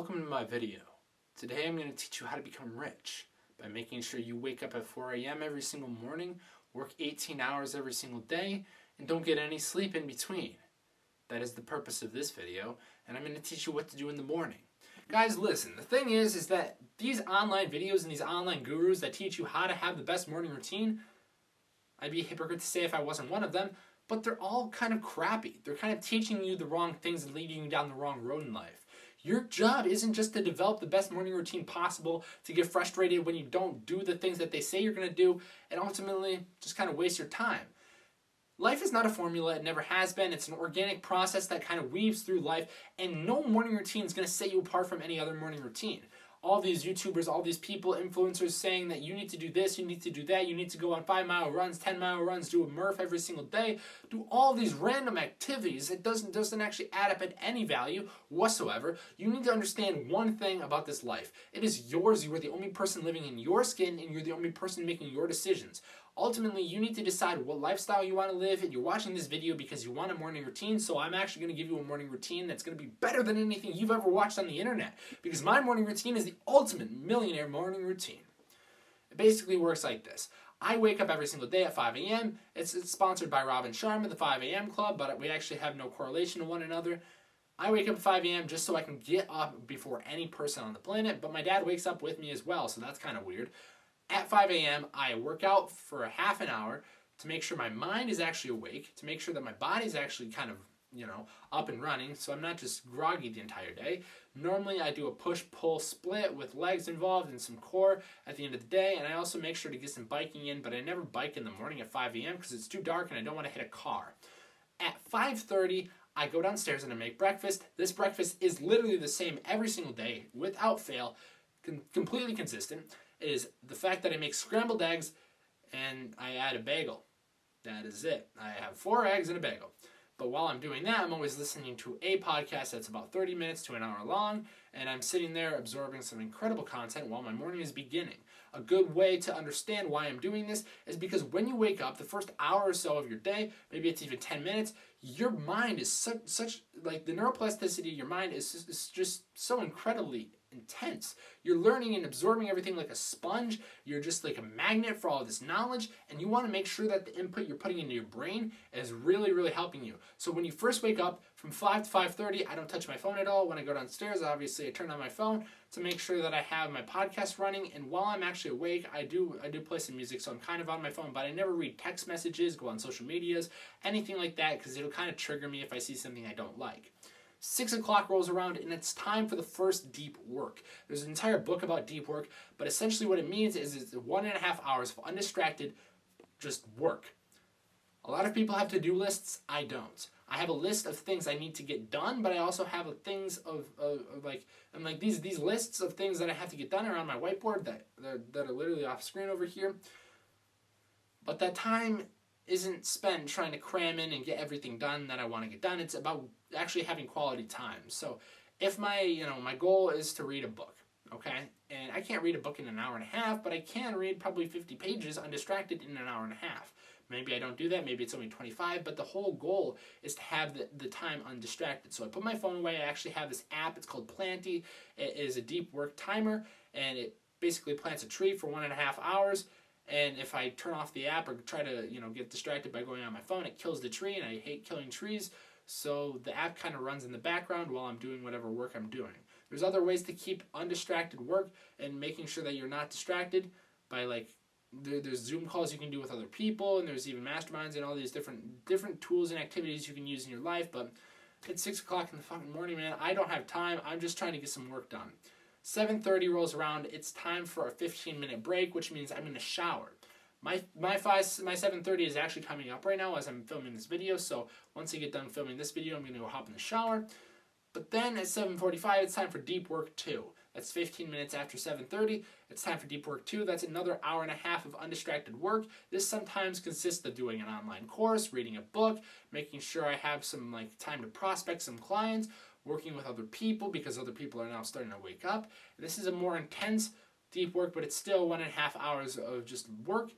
Welcome to my video. Today I'm going to teach you how to become rich by making sure you wake up at 4 a.m. every single morning, work 18 hours every single day, and don't get any sleep in between. That is the purpose of this video, and I'm going to teach you what to do in the morning. Guys, listen, the thing is that these online videos and these online gurus that teach you how to have the best morning routine, I'd be a hypocrite to say if I wasn't one of them, but they're all kind of crappy. They're kind of teaching you the wrong things and leading you down the wrong road in life. Your job isn't just to develop the best morning routine possible, to get frustrated when you don't do the things that they say you're going to do, and ultimately just kind of waste your time. Life is not a formula, it never has been. It's an organic process that kind of weaves through life, and no morning routine is going to set you apart from any other morning routine. All these YouTubers, all these people, influencers saying that you need to do this, you need to do that, you need to go on 5-mile runs, 10-mile runs, do a Murph every single day, do all these random activities. It doesn't actually add up at any value whatsoever. You need to understand one thing about this life. It is yours. You are the only person living in your skin, and you're the only person making your decisions. Ultimately, you need to decide what lifestyle you want to live, and you're watching this video because you want a morning routine, so I'm actually going to give you a morning routine that's going to be better than anything you've ever watched on the internet, because my morning routine is the ultimate millionaire morning routine. It basically works like this. I wake up every single day at 5 a.m. It's sponsored by Robin Sharma, the 5 a.m. Club, but we actually have no correlation to one another. I wake up at 5 a.m. just so I can get up before any person on the planet, but my dad wakes up with me as well, so that's kind of weird. At 5 a.m., I work out for a half an hour to make sure my mind is actually awake, to make sure that my body's actually kind of, up and running, so I'm not just groggy the entire day. Normally, I do a push-pull split with legs involved and some core at the end of the day, and I also make sure to get some biking in, but I never bike in the morning at 5 a.m. because it's too dark and I don't want to hit a car. At 5:30, I go downstairs and I make breakfast. This breakfast is literally the same every single day, without fail, completely consistent. It is the fact that I make scrambled eggs and I add a bagel. That is it. I have 4 eggs and a bagel. But while I'm doing that, I'm always listening to a podcast that's about 30 minutes to an hour long, and I'm sitting there absorbing some incredible content while my morning is beginning. A good way to understand why I'm doing this is because when you wake up, the first hour or so of your day, maybe it's even 10 minutes, your mind is such like the neuroplasticity of your mind is just so incredibly intense. You're learning and absorbing everything like a sponge. You're just like a magnet for all this knowledge, and you want to make sure that the input you're putting into your brain is really, really helping you. So when you first wake up from 5 to 5:30, I don't touch my phone at all. When I go downstairs, obviously I turn on my phone to make sure that I have my podcast running, and while I'm actually awake, I do play some music, so I'm kind of on my phone, but I never read text messages, go on social medias, anything like that, because it'll kind of trigger me if I see something I don't like. 6 o'clock rolls around and it's time for the first deep work. There's an entire book about deep work, but essentially what it means is it's 1.5 hours of undistracted just work. A lot of people have to-do lists. I don't. I have a list of things I need to get done, but I also have things these lists of things that I have to get done are on my whiteboard that are literally off screen over here. But that time isn't spent trying to cram in and get everything done that I want to get done. It's about actually having quality time. So if my goal is to read a book, okay? And I can't read a book in an hour and a half, but I can read probably 50 pages undistracted in an hour and a half. Maybe I don't do that, maybe it's only 25, but the whole goal is to have the time undistracted. So I put my phone away. I actually have this app. It's called Planty. It is a deep work timer, and it basically plants a tree for 1.5 hours. And if I turn off the app or try to, get distracted by going on my phone, it kills the tree, and I hate killing trees. So the app kind of runs in the background while I'm doing whatever work I'm doing. There's other ways to keep undistracted work and making sure that you're not distracted by there's Zoom calls you can do with other people, and there's even masterminds and all these different tools and activities you can use in your life. But it's 6 o'clock in the fucking morning, man. I don't have time. I'm just trying to get some work done. 7:30 rolls around. It's time for a 15-minute break, which means I'm going to shower. My 7:30 is actually coming up right now as I'm filming this video. So once I get done filming this video, I'm going to go hop in the shower. But then at 7:45, it's time for deep work 2. That's 15 minutes after 7:30. It's time for deep work 2. That's another hour and a half of undistracted work. This sometimes consists of doing an online course, reading a book, making sure I have some time to prospect some clients, working with other people because other people are now starting to wake up. And this is a more intense deep work, but it's still 1.5 hours of just work.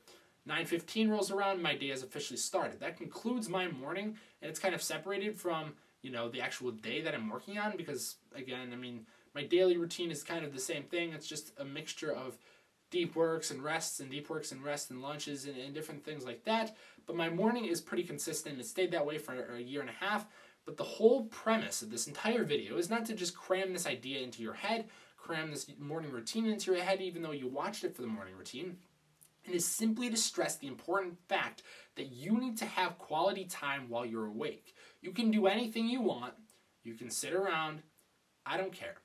9:15 rolls around, my day has officially started. That concludes my morning, and it's kind of separated from, the actual day that I'm working on because, again, My daily routine is kind of the same thing. It's just a mixture of deep works and rests and deep works and rests and lunches and different things like that. But my morning is pretty consistent. It stayed that way for a year and a half. But the whole premise of this entire video is not to just cram this idea into your head, cram this morning routine into your head, even though you watched it for the morning routine. It is simply to stress the important fact that you need to have quality time while you're awake. You can do anything you want. You can sit around. I don't care.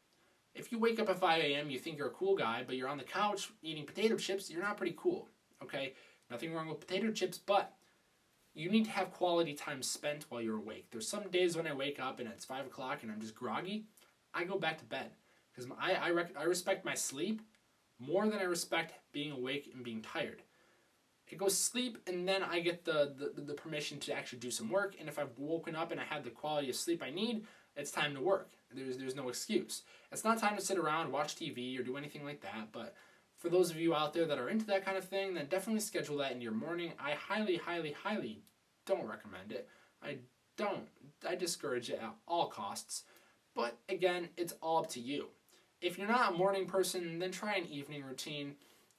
If you wake up at 5 a.m., you think you're a cool guy, but you're on the couch eating potato chips, you're not pretty cool, okay? Nothing wrong with potato chips, but you need to have quality time spent while you're awake. There's some days when I wake up and it's 5 o'clock and I'm just groggy. I go back to bed because I respect my sleep more than I respect being awake and being tired. I go sleep and then I get the permission to actually do some work, and if I've woken up and I had the quality of sleep I need, it's time to work. There's no excuse. It's not time to sit around, watch TV, or do anything like that, but for those of you out there that are into that kind of thing, then definitely schedule that into your morning. I highly, highly, highly don't recommend it. I discourage it at all costs. But again, it's all up to you. If you're not a morning person, then try an evening routine.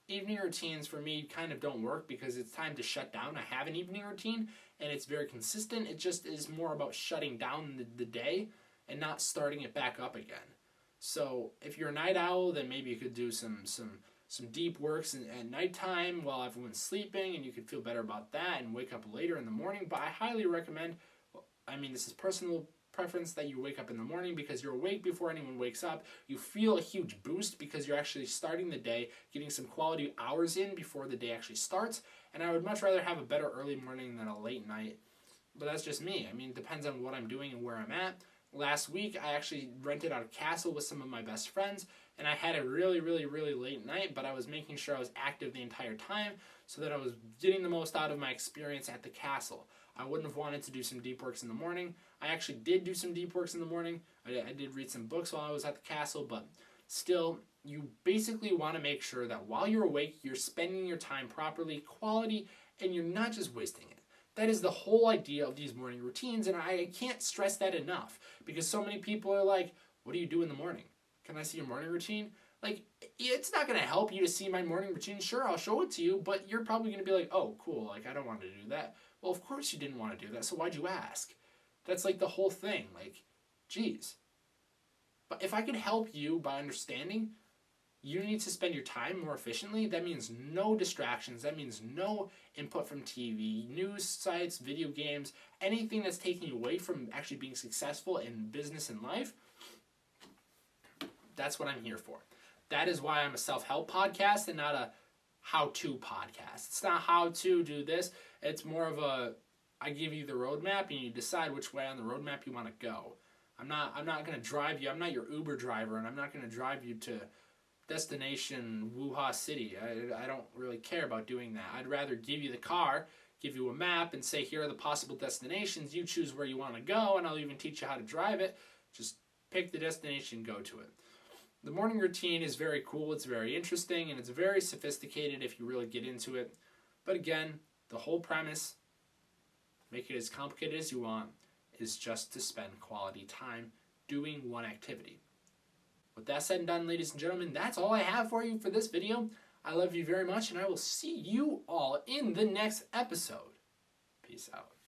Evening routines for me kind of don't work because it's time to shut down. I have an evening routine and it's very consistent. It just is more about shutting down the day and not starting it back up again. So if you're a night owl, then maybe you could do some deep works at nighttime while everyone's sleeping, and you could feel better about that and wake up later in the morning. But I highly recommend, this is personal preference, that you wake up in the morning because you're awake before anyone wakes up. You feel a huge boost because you're actually starting the day, getting some quality hours in before the day actually starts. And I would much rather have a better early morning than a late night. But that's just me. It depends on what I'm doing and where I'm at. Last week, I actually rented out a castle with some of my best friends, and I had a really, really, really late night, but I was making sure I was active the entire time so that I was getting the most out of my experience at the castle. I wouldn't have wanted to do some deep works in the morning. I actually did do some deep works in the morning. I did read some books while I was at the castle, but still, you basically want to make sure that while you're awake, you're spending your time properly, quality, and you're not just wasting it. That is the whole idea of these morning routines, and I can't stress that enough because so many people are like, what do you do in the morning? Can I see your morning routine? It's not going to help you to see my morning routine. Sure, I'll show it to you, but you're probably going to be like, oh, cool, I don't want to do that. Well, of course you didn't want to do that, so why'd you ask? That's the whole thing. Geez. But if I could help you by understanding, you need to spend your time more efficiently. That means no distractions. That means no input from TV, news sites, video games, anything that's taking you away from actually being successful in business and life. That's what I'm here for. That is why I'm a self-help podcast and not a how-to podcast. It's not how to do this. It's more of I give you the roadmap and you decide which way on the roadmap you want to go. I'm not going to drive you. I'm not your Uber driver, and I'm not going to drive you to destination Wuha City. I don't really care about doing that. I'd rather give you the car, give you a map, and say here are the possible destinations. You choose where you want to go, and I'll even teach you how to drive it. Just pick the destination and go to it. The morning routine is very cool. It's very interesting, and it's very sophisticated if you really get into it. But again, the whole premise, make it as complicated as you want, is just to spend quality time doing one activity. With that said and done, ladies and gentlemen, that's all I have for you for this video. I love you very much, and I will see you all in the next episode. Peace out.